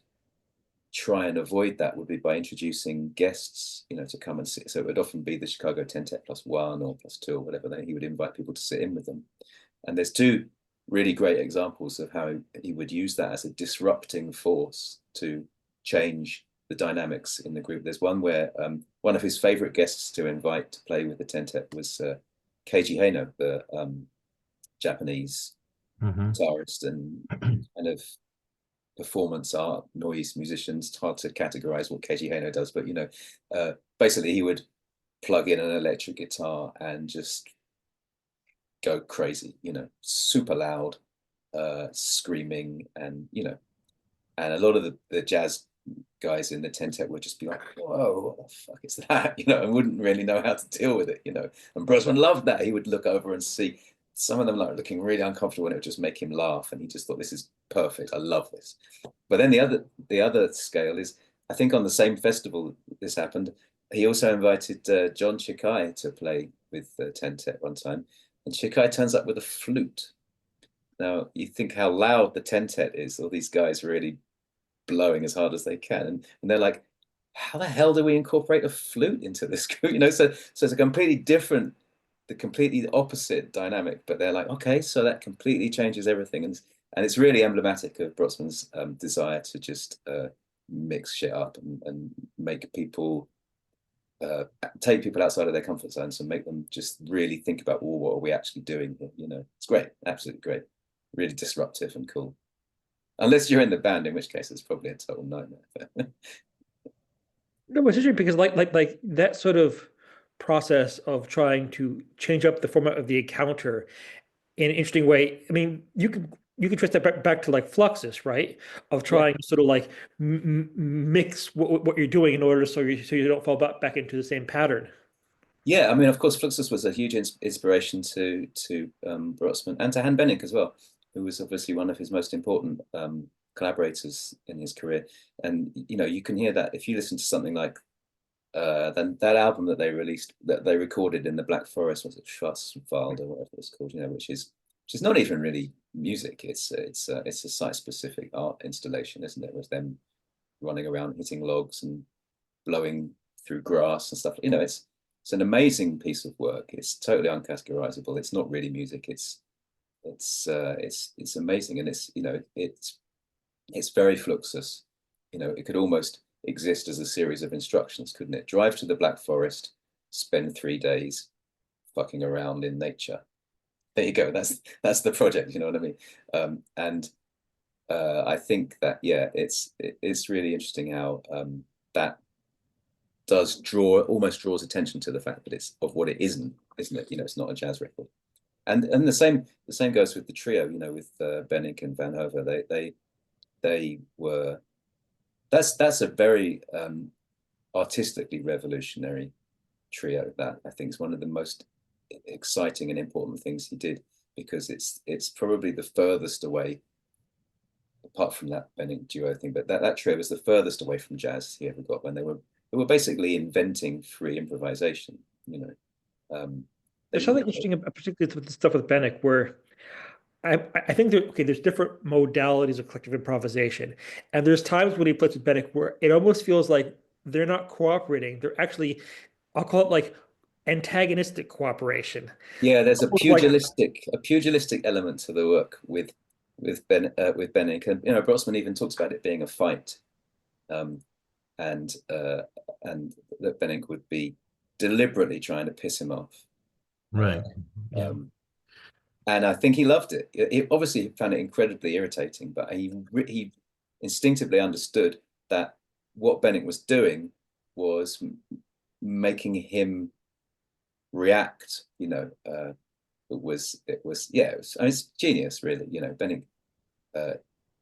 try and avoid that would be by introducing guests, to come and sit. So it would often be the Chicago Tentet +1 or +2 or whatever. Then he would invite people to sit in with them. And there's two really great examples of how he would use that as a disrupting force to change the dynamics in the group. There's one where one of his favorite guests to invite to play with the Tentet was Keiji Haino, the Japanese guitarist and kind of performance art, noise musicians. It's hard to categorize what Keiji Haino does, but basically he would plug in an electric guitar and just go crazy, super loud, screaming, and and a lot of the jazz guys in the Tentet would just be like, whoa, what the fuck is that? And wouldn't really know how to deal with it, And Brötzmann loved that. He would look over and see some of them like looking really uncomfortable, and it would just make him laugh. And he just thought, this is perfect. I love this. But then the other scale is, I think on the same festival this happened, he also invited John Chikai to play with the Tentet one time. And Chikai turns up with a flute. Now, you think how loud the Tentet is, all these guys really blowing as hard as they can. And they're like, how the hell do we incorporate a flute into this group? So it's a completely opposite dynamic, but they're like, okay, so that completely changes everything. And it's really emblematic of Brötzmann's desire to just mix shit up and make people, take people outside of their comfort zones and make them just really think about, well, what are we actually doing here? It's great, absolutely great, really disruptive and cool. Unless you're in the band, in which case it's probably a total nightmare. No, it's interesting because like that sort of process of trying to change up the format of the encounter in an interesting way. I mean, you can trace that back to like Fluxus, right? Of trying to sort of like mix what you're doing in order so you don't fall back into the same pattern. Yeah, I mean, of course, Fluxus was a huge inspiration to Brötzmann and to Han Benink as well, who was obviously one of his most important collaborators in his career. And you can hear that if you listen to something like that album that they released, that they recorded in the Black Forest, was it Schwarzwald or whatever it's called, which is not even really music. It's a site-specific art installation, isn't it, with them running around hitting logs and blowing through grass and stuff. It's an amazing piece of work. It's totally uncategorizable. It's not really music. It's amazing, and it's very Fluxus. It could almost exist as a series of instructions, couldn't it? Drive to the Black Forest, spend 3 days fucking around in nature. There you go. That's the project. You know what I mean? I think that it's really interesting how that almost draws attention to the fact that it's of what it isn't it? It's not a jazz record. And the same goes with the trio. With Benink and Van Hove. They were. That's a very artistically revolutionary trio. That I think is one of the most exciting and important things he did, because it's probably the furthest away, apart from that Benink duo thing, but that trio was the furthest away from jazz he ever got, when they were basically inventing free improvisation. There's something interesting, particularly with the stuff with Benink, where I think there's different modalities of collective improvisation, and there's times when he plays with Benink where it almost feels like they're not cooperating. They're actually, I'll call it like antagonistic cooperation. Yeah, there's a pugilistic element to the work with Benink, and Brötzmann even talks about it being a fight, and that Benink would be deliberately trying to piss him off. Right. And I think he loved it. He obviously found it incredibly irritating, but he instinctively understood that what Benink was doing was making him react. It was it's genius, really. Benink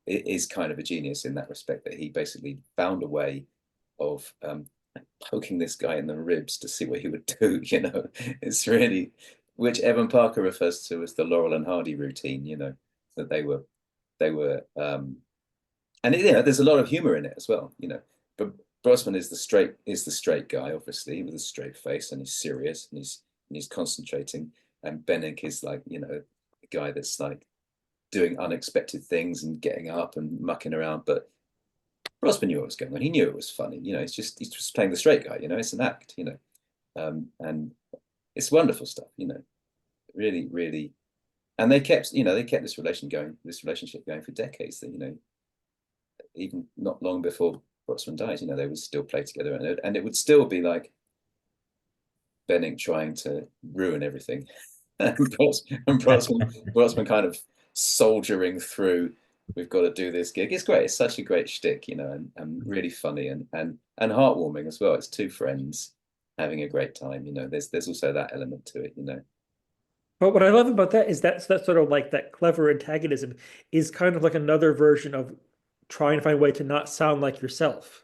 is kind of a genius in that respect, that he basically found a way of poking this guy in the ribs to see what he would do. It's really, which Evan Parker refers to as the Laurel and Hardy routine. That they were and there's a lot of humor in it as well. But Brötzmann is the straight guy, obviously, with a straight face, and he's serious, and he's concentrating. And Bennick is like, a guy that's like doing unexpected things and getting up and mucking around. But Brötzmann knew what was going on. He knew it was funny. He's just playing the straight guy. It's an act. And it's wonderful stuff. Really, really. And they kept this relationship going for decades. That even not long before Brötzmann died, they would still play together, and it would still be like Bennick trying to ruin everything, and Brötzmann kind of soldiering through. We've got to do this gig. It's great. It's such a great shtick, and really funny and heartwarming as well. It's two friends having a great time. There's also that element to it. But what I love about that is that's sort of like that clever antagonism is kind of like another version of trying to find a way to not sound like yourself,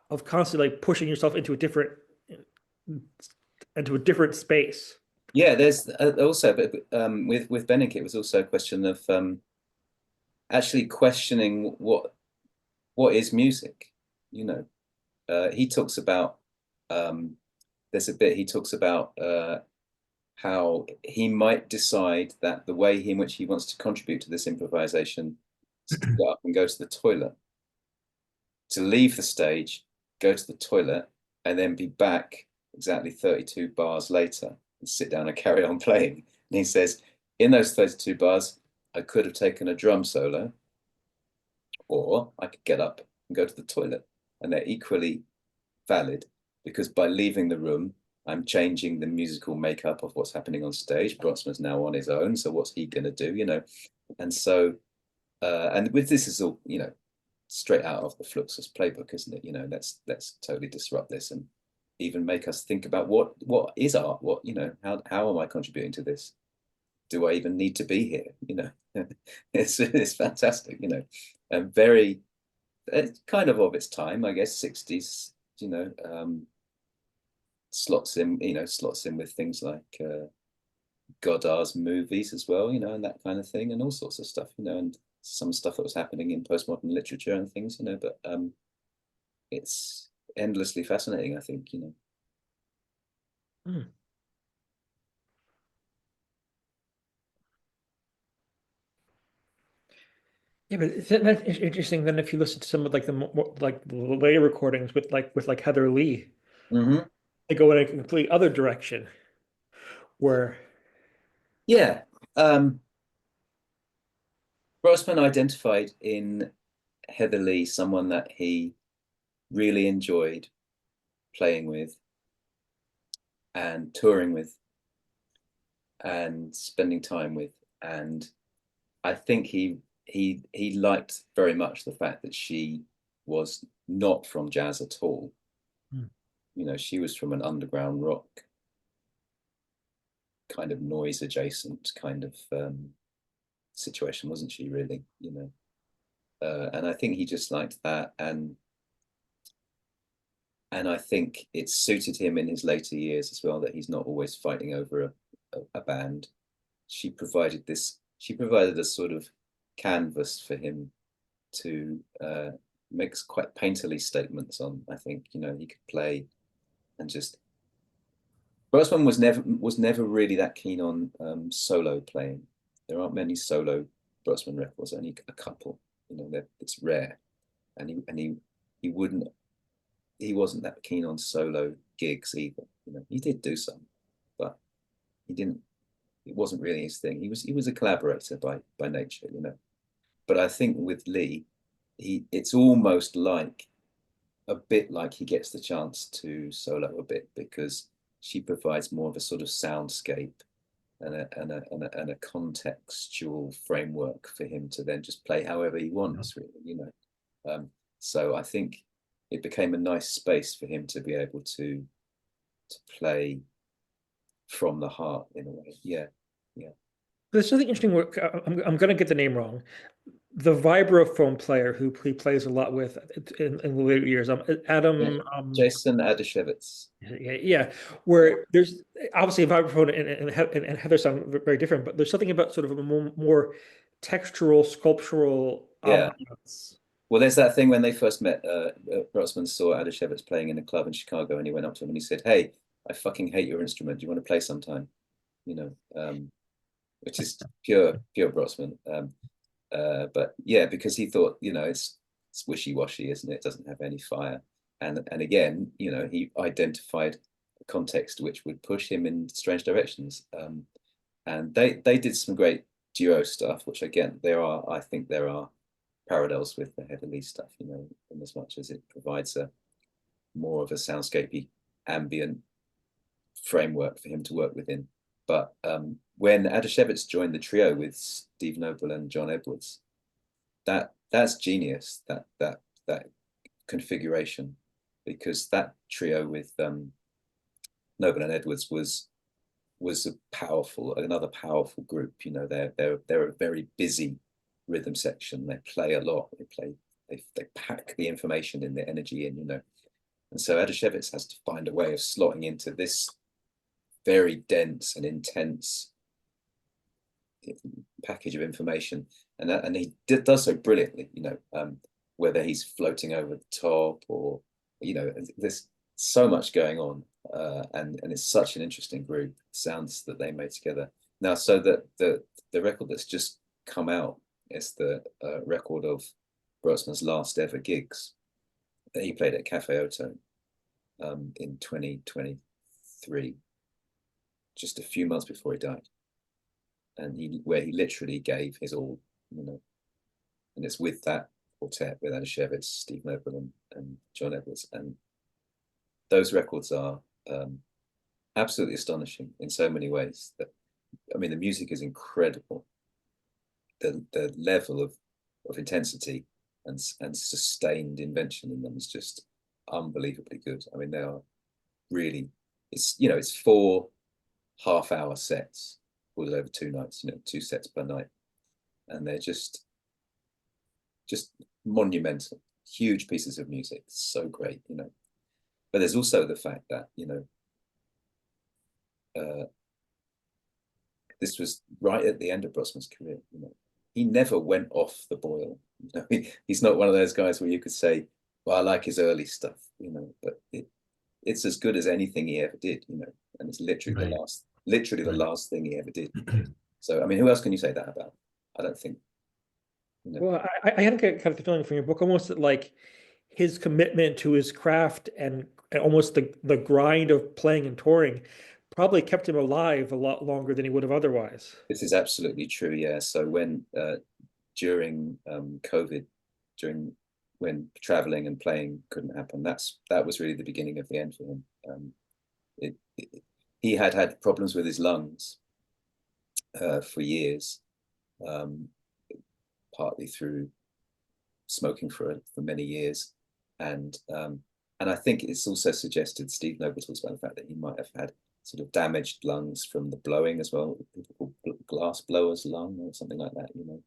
of constantly like pushing yourself into a different space. Yeah, there's also, but with Bennick, it was also a question of actually questioning what is music. He talks about there's a bit he talks about how he might decide that the way in which he wants to contribute to this improvisation is to get up and go to the toilet, to leave the stage, go to the toilet, and then be back exactly 32 bars later and sit down and carry on playing. And he says, in those 32 bars, I could have taken a drum solo, or I could get up and go to the toilet. And they're equally valid, because by leaving the room, I'm changing the musical makeup of what's happening on stage. Brötzmann's now on his own, so what's he going to do, And so, and with this is all, straight out of the Fluxus playbook, isn't it? Let's totally disrupt this and even make us think about what is art? What, how am I contributing to this? Do I even need to be here? It's fantastic, and very, it's kind of its time, I guess, 60s, slots in with things like Godard's movies as well, and that kind of thing, and all sorts of stuff, and some stuff that was happening in postmodern literature and things, but it's endlessly fascinating, I think, Mm. Yeah, but isn't that interesting? Then, if you listen to some of like the later recordings with Heather Lee, they go in a complete other direction. Where, yeah, Brötzmann identified in Heather Lee someone that he really enjoyed playing with and touring with and spending time with, and I think he liked very much the fact that she was not from jazz at all. She was from an underground rock kind of noise adjacent kind of situation, wasn't she, really? And I think he just liked that, and I think it suited him in his later years as well, that he's not always fighting over a band. She provided a sort of canvas for him to make quite painterly statements on. I think, he could play and just. Brötzmann was never really that keen on solo playing. There aren't many solo Brötzmann records, only a couple. It's rare, and he wasn't that keen on solo gigs either. He did do some, but it wasn't really his thing. He was a collaborator by nature, But I think with Lee, it's almost like a bit like he gets the chance to solo a bit, because she provides more of a sort of soundscape and a contextual framework for him to then just play however he wants, really, So I think it became a nice space for him to be able to play from the heart in a way. Yeah. there's something interesting. I'm going to get the name wrong. The vibraphone player who he plays a lot with in the later years, Adam. Jason Adashevitz. Yeah, where there's obviously a vibraphone and Heather sound very different, but there's something about sort of a more textural, sculptural Yeah. ambiance. Well, there's that thing when they first met, Brötzmann saw Adashevitz playing in a club in Chicago, and he went up to him and he said, "Hey, I fucking hate your instrument. Do you want to play sometime?" You know, which is pure Brötzmann. But yeah, because he thought, you know, it's wishy-washy, isn't it? It doesn't have any fire. And again, you know, he identified a context which would push him in strange directions. And they did some great duo stuff, which again, I think there are parallels with the Heatherly stuff, you know, in as much as it provides a more of a soundscapey ambient framework for him to work within. But when Adashevitz joined the trio with Steve Noble and John Edwards, that's genius, that configuration, because that trio with Noble and Edwards was another powerful group. You know, they're a very busy rhythm section. They play a lot. They pack the information in, the energy in, you know. And so Adashevitz has to find a way of slotting into this very dense and intense package of information, and he does so brilliantly, you know, whether he's floating over the top or, you know, there's so much going on, and it's such an interesting group, sounds that they made together. Now, so that the record that's just come out is the record of Brötzmann's last ever gigs that he played at Cafe Oto in 2023, just a few months before he died, and where he literally gave his all, you know. And it's with that quartet, with Adashevitz, Steve Noble, and John Edwards, and those records are absolutely astonishing in so many ways. That, I mean, the music is incredible. The level of intensity and sustained invention in them is just unbelievably good. I mean, they are really, it's, you know, it's 4 half-hour sets all over 2 nights, you know, 2 sets per night, and they're just monumental, huge pieces of music, so great, you know. But there's also the fact that, you know, this was right at the end of Brötzmann's career, you know. He never went off the boil, you know. He's not one of those guys where you could say, well, I like his early stuff, you know, but it's as good as anything he ever did, you know, and it's literally Right. the last thing he ever did. So, I mean, who else can you say that about? I don't think, you know. Well, I had kind of the feeling from your book almost that like his commitment to his craft and almost the grind of playing and touring probably kept him alive a lot longer than he would have otherwise. This is absolutely true, yeah. So when during COVID, when traveling and playing couldn't happen, that was really the beginning of the end for him. He had problems with his lungs for years, partly through smoking for many years, and I think it's also suggested, Steve Noble talks about the fact that he might have had sort of damaged lungs from the blowing as well, people call glass blower's lung or something like that, you know.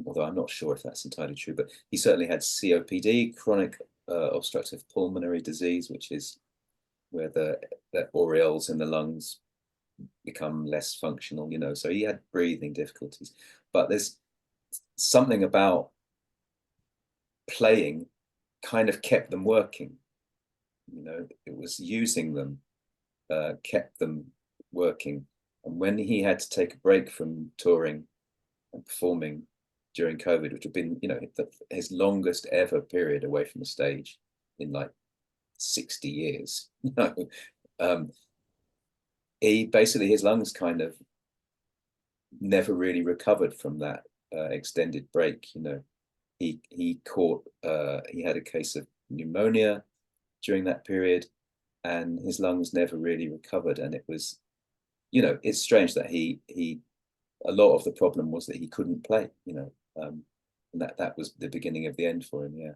Although I'm not sure if that's entirely true, but he certainly had COPD, chronic obstructive pulmonary disease, which is where the aureoles in the lungs become less functional, you know. So he had breathing difficulties, but there's something about playing kind of kept them working, you know. It was using them kept them working. And when he had to take a break from touring and performing during COVID, which had been, you know, his longest ever period away from the stage in like 60 years, you know, he basically, his lungs kind of never really recovered from that extended break, you know. He had a case of pneumonia during that period, and his lungs never really recovered. And it was, you know, it's strange that a lot of the problem was that he couldn't play, you know, and that was the beginning of the end for him. Yeah.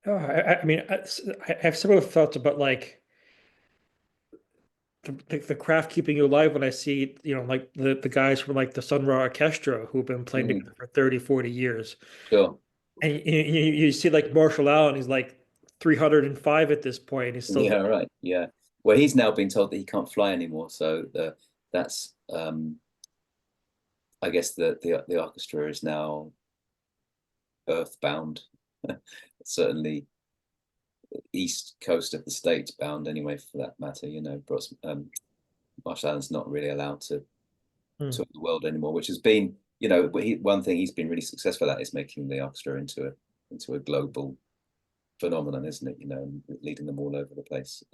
Oh, I mean, I have several thoughts about like the craft keeping you alive when I see, you know, like the guys from like the Sun Ra Orchestra who've been playing together for 30, 40 years. Sure. And you see like Marshall Allen, he's like 305 at this point. He's still Yeah, right. Yeah. Well, he's now been told that he can't fly anymore. So that's I guess the orchestra is now earthbound, certainly east coast of the States bound anyway, for that matter. Marshall Allen's not really allowed to tour the world anymore, which has been, one thing he's been really successful at is making the orchestra into a global phenomenon, isn't it? And leading them all over the place.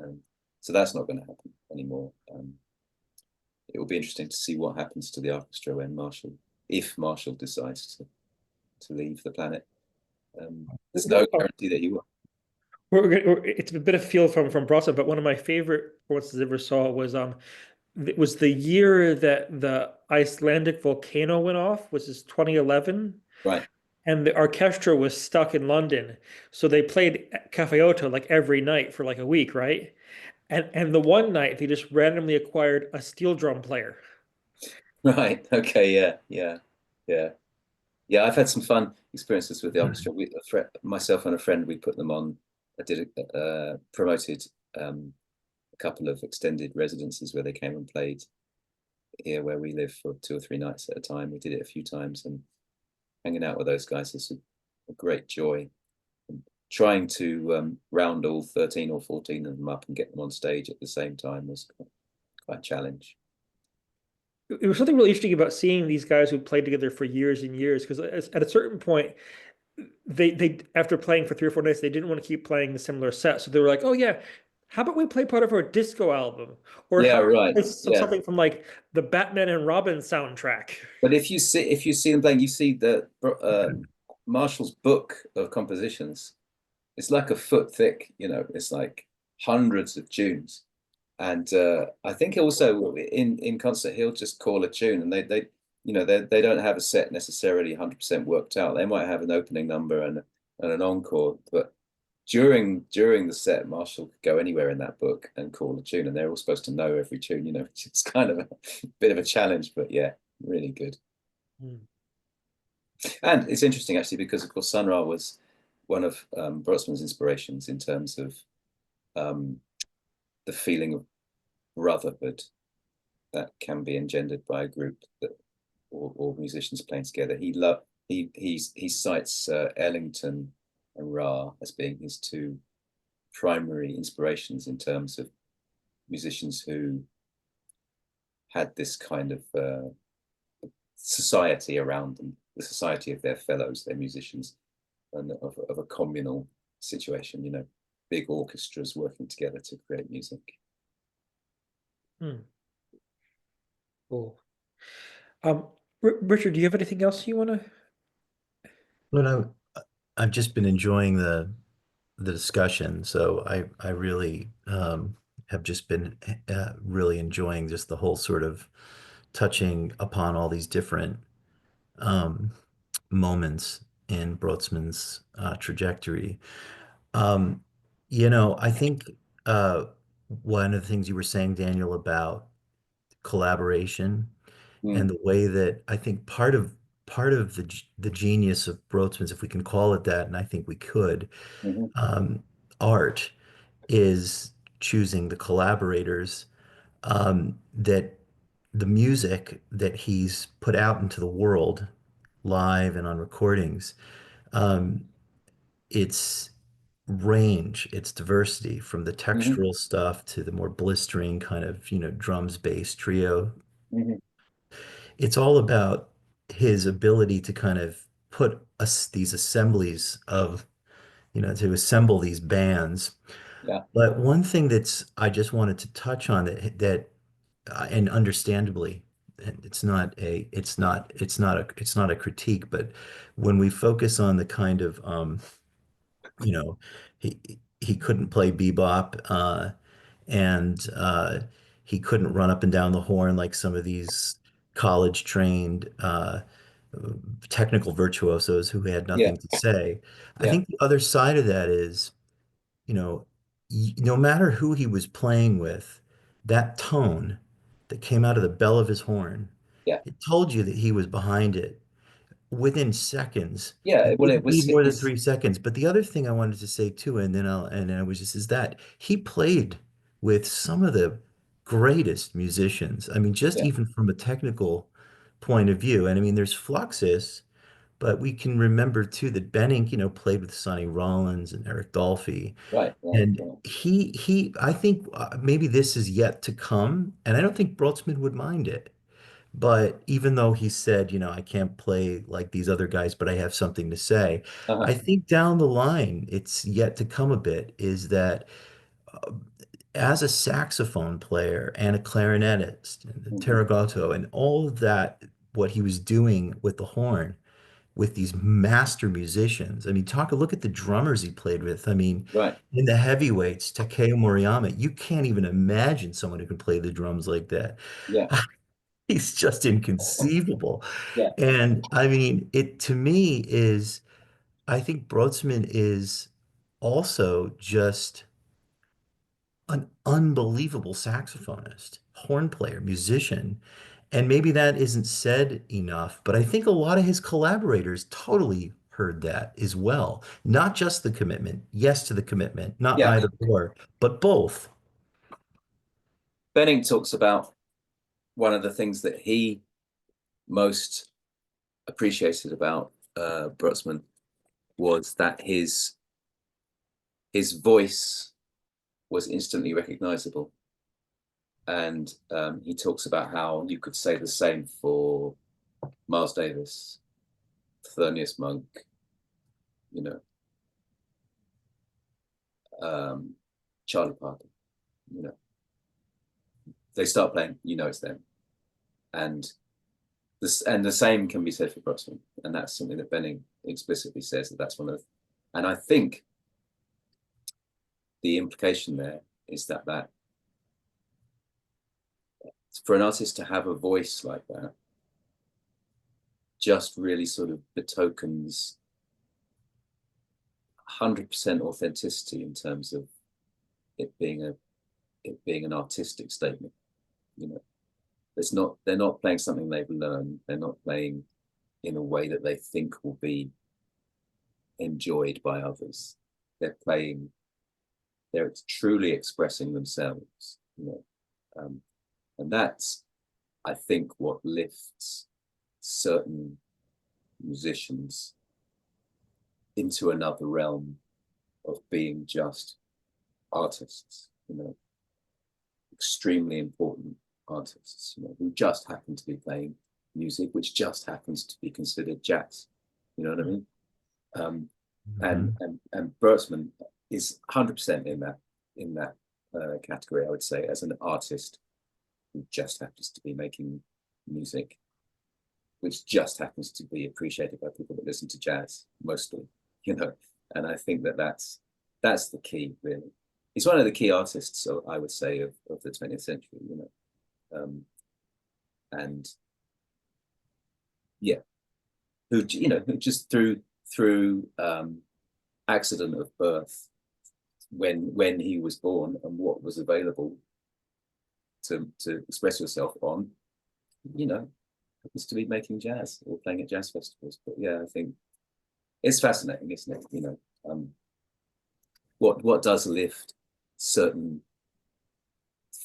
So that's not going to happen anymore. It will be interesting to see what happens to the orchestra if Marshall decides to leave the planet. There's no guarantee that he will. It's a bit of feel from Brötzmann, but one of my favorite performances I ever saw was it was the year that the Icelandic volcano went off, which is 2011. Right. And the orchestra was stuck in London. So they played Cafe Oto like every night for like a week, right? And the one night they just randomly acquired a steel drum player. Right. Okay. Yeah. I've had some fun experiences with the orchestra. Myself and a friend, we put them on. I did promoted a couple of extended residencies where they came and played here where we live for 2 or 3 nights at a time. We did it a few times, and hanging out with those guys is a great joy. And trying to round all 13 or 14 of them up and get them on stage at the same time was quite a challenge. It was something really interesting about seeing these guys who played together for years and years, because at a certain point, they after playing for 3 or 4 nights, they didn't want to keep playing the similar set. So they were like, oh yeah, how about we play part of our disco album? Or yeah, right. Something from like the Batman and Robin soundtrack. But if you see them playing, you see the Marshall's book of compositions. It's like a foot thick, it's like hundreds of tunes. And I think also in concert he'll just call a tune, and they don't have a set necessarily 100% worked out. They might have an opening number and an encore, but during the set, Marshall could go anywhere in that book and call a tune, and they're all supposed to know every tune. It's kind of a bit of a challenge, but yeah, really good. And it's interesting actually, because of course Sun Ra was one of Brötzmann's inspirations in terms of the feeling of brotherhood that can be engendered by a group that or musicians playing together. He cites Ellington and Ra as being his 2 primary inspirations in terms of musicians who had this kind of society around them, the society of their fellows, their musicians, and of a communal situation, big orchestras working together to create music. Cool. Richard, do you have anything else you want to? But I've just been enjoying the discussion, so I really have just been really enjoying just the whole sort of touching upon all these different moments in Brötzmann's trajectory. I think one of the things you were saying, Daniel, about collaboration and the way that I think part of the genius of Brötzmann's, if we can call it that, and I think we could, art is choosing the collaborators, that the music that he's put out into the world, live and on recordings, its range, its diversity, from the textural stuff to the more blistering kind of, drums, bass, trio. It's all about his ability to kind of put these assemblies of, to assemble these bands. Yeah. But one thing I just wanted to touch on and understandably, and it's not a critique, but when we focus on the kind of, he couldn't play bebop, and he couldn't run up and down the horn like some of these college trained technical virtuosos who had nothing to say. I think the other side of that is, no matter who he was playing with, that tone that came out of the bell of his horn, it told you that he was behind it within seconds. It wouldn't be more than 3 seconds. But the other thing I wanted to say too, and then is that he played with some of the greatest musicians. I mean, just even from a technical point of view. And I mean, there's Fluxus, But we can remember too that Benning, played with Sonny Rollins and Eric Dolphy. Right, right, And right. I think maybe this is yet to come, and I don't think Brötzmann would mind it. But even though he said, I can't play like these other guys, but I have something to say, Uh-huh. I think down the line, it's yet to come a bit, is that uh, as a saxophone player and a clarinetist and a Mhm. terragoto and all of that, what he was doing with the horn, with these master musicians. I mean, look at the drummers he played with. I mean, Right. in the heavyweights, Takeo Moriyama, you can't even imagine someone who can play the drums like that. Yeah. He's just inconceivable. Yeah. And I mean, it to me is, I think Brötzmann is also just an unbelievable saxophonist, horn player, musician. And maybe that isn't said enough, but I think a lot of his collaborators totally heard that as well. Not just the commitment, yes to the commitment, not Yeah. either or, but both. Benning talks about one of the things that he most appreciated about Brötzmann was that his voice was instantly recognizable. And he talks about how you could say the same for Miles Davis, Thelonious Monk, you know, Charlie Parker, you know. They start playing, it's them. And the same can be said for Brötzmann. And that's something that Benning explicitly says that's one of the, and I think the implication there is that for an artist to have a voice like that just really sort of betokens 100% authenticity in terms of it being an artistic statement. They're not playing something they've learned. They're not playing in a way that they think will be enjoyed by others. They're truly expressing themselves, and that's, I think, what lifts certain musicians into another realm of being just artists, extremely important artists, who just happen to be playing music, which just happens to be considered jazz. You know what I mean? And Brötzmann is 100% in that category, I would say, as an artist who just happens to be making music, which just happens to be appreciated by people that listen to jazz mostly, And I think that's the key, really. He's one of the key artists, so I would say, of the 20th century, and yeah, who just through accident of birth, when he was born and what was available to express yourself on, happens to be making jazz or playing at jazz festivals. But yeah, I think it's fascinating, isn't it? What does lift certain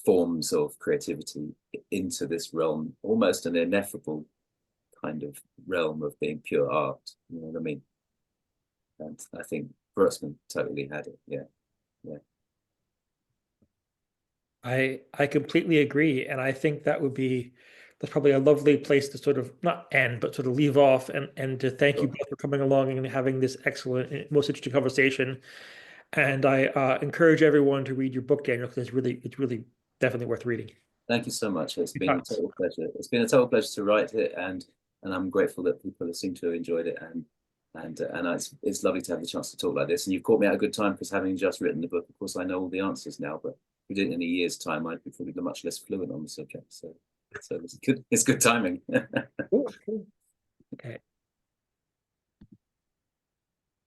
forms of creativity into this realm, almost an ineffable kind of realm of being pure art. You know what I mean? And I think Brötzmann totally had it. Yeah. I completely agree, and I think that's probably a lovely place to sort of not end, but sort of leave off, and to thank you Sure. both for coming along and having this excellent, most interesting conversation. And I encourage everyone to read your book, Daniel, because it's really definitely worth reading. Thank you so much. It's Good been a times. total pleasure. It's been a total pleasure to write it, and I'm grateful that people seem to have enjoyed it, and it's lovely to have the chance to talk like this. And you've caught me at a good time, because having just written the book, of course, I know all the answers now, but if we did it in a year's time, I'd be probably much less fluent on the subject. So it's good. It's good timing. Cool.